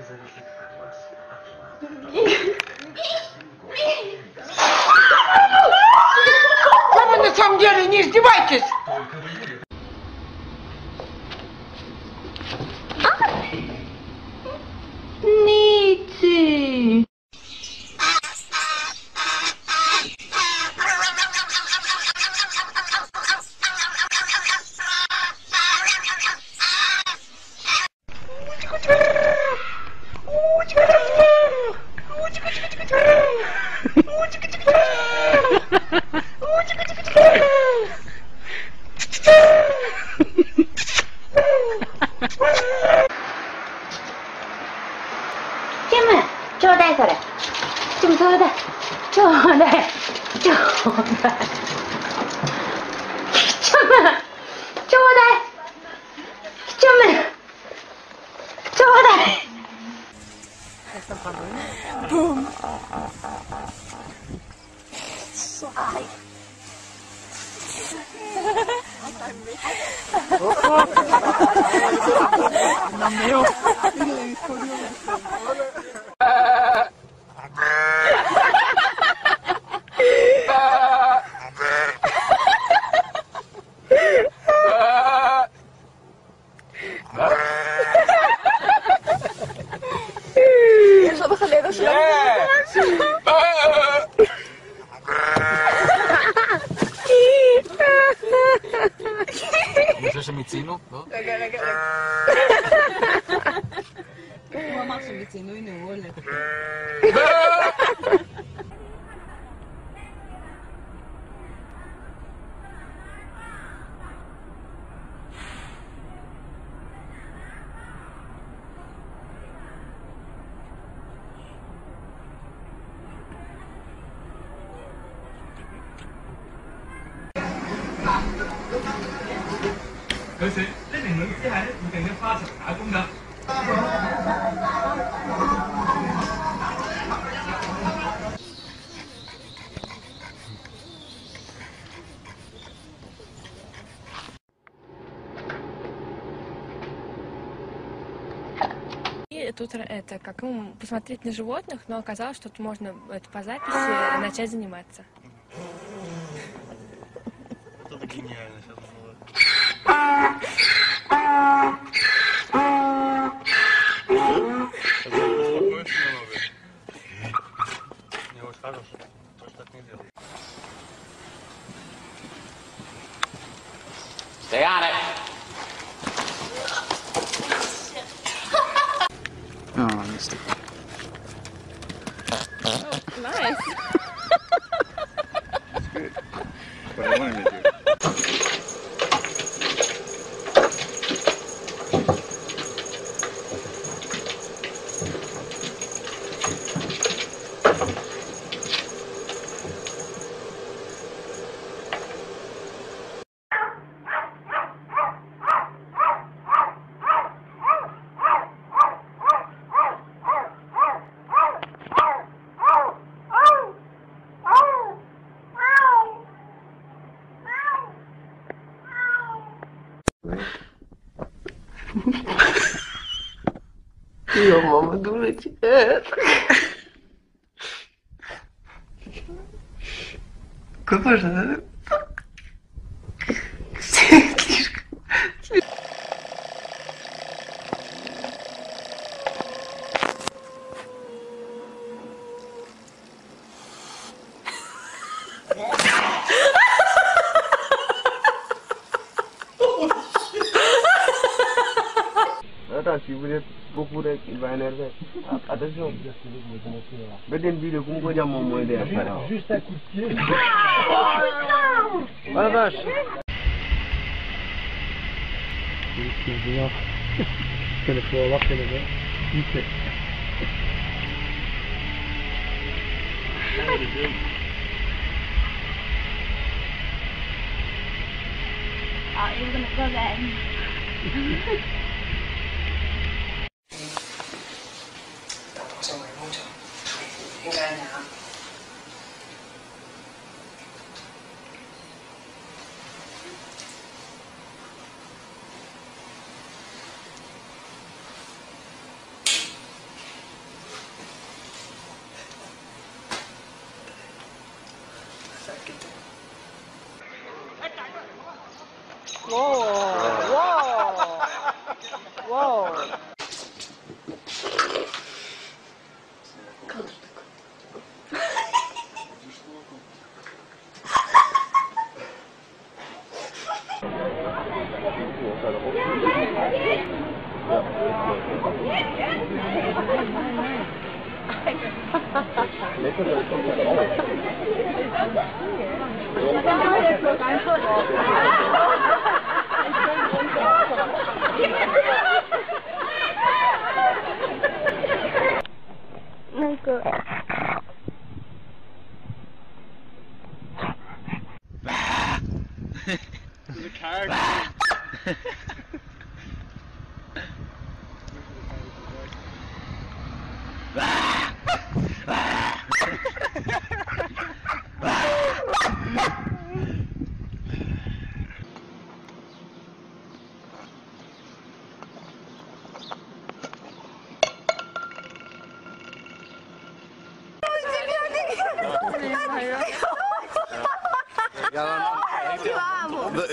Вы на самом деле не издевайтесь! Ницы!チム、ちょうだいそれ。チムちょうだい。ちょうだい。ちょうだい。チム、ちょうだい。チム、ちょうだい。Boom. Suai. Nameo. Eso bájale, se אני חושב שמיצינו, לא? רגע. הוא אמר שמיצינו, הנה הוא הולך.佢說：呢名女子係喺附近嘅花場打工㗎。И тут это как посмотреть на животных, но оказалось, что тут можно это, по записи начать заниматься. Это гениально сейчас было. Не очень хорошо. Больше так не делай. Stay on it. Oh, I missed it. Oh, nice. That's good. But I wanted to do. Ее мама дурачка. Какой же надо? She would go for the banner. Attention. Mais une vidéo comme quoi mon modèle. Juste un coup de pied. Oh la vache. Kunnen we wachten hè? Niet. Oh, you're gonna go then. 成为工程，应该拿。那个。There's a car.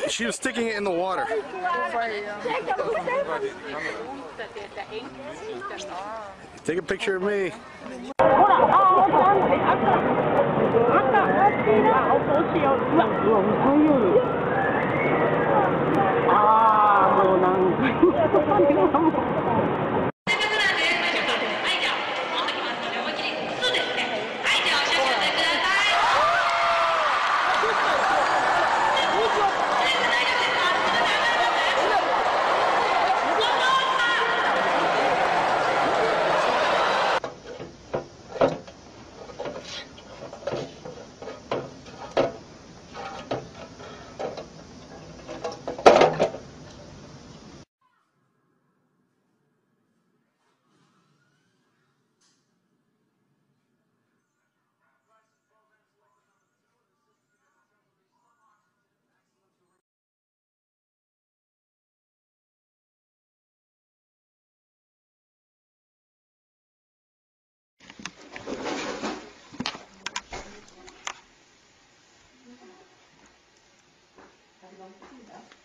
She was sticking it in the water. Take a picture of me. Thank you.